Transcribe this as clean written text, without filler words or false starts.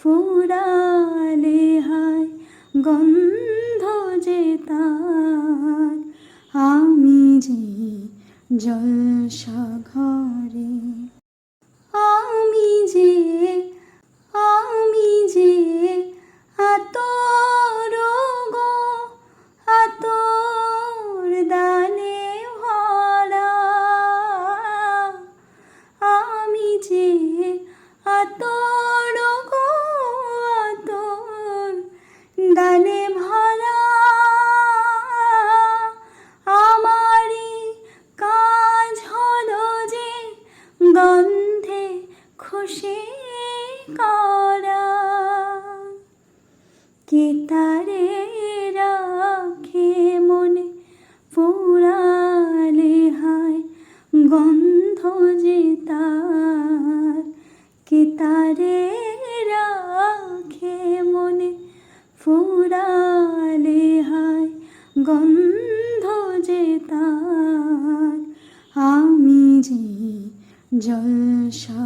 ফুরালে হায় গন্ধ যে তার, আমি যে জলসা ঘরে, আমি যে আতর গো, আতর দানে ভরা, আমি যে আতর গো, আতর দানে ভরা, আমারই কাজ হলো যে গন্ধে খুশি করা। কে তারে রাখে মনে ফুরালে হায় গন্ধ যে তার, কে তারে রাখে মনে ফুরালে হায় গন্ধ যে তার, আমি যে জলসা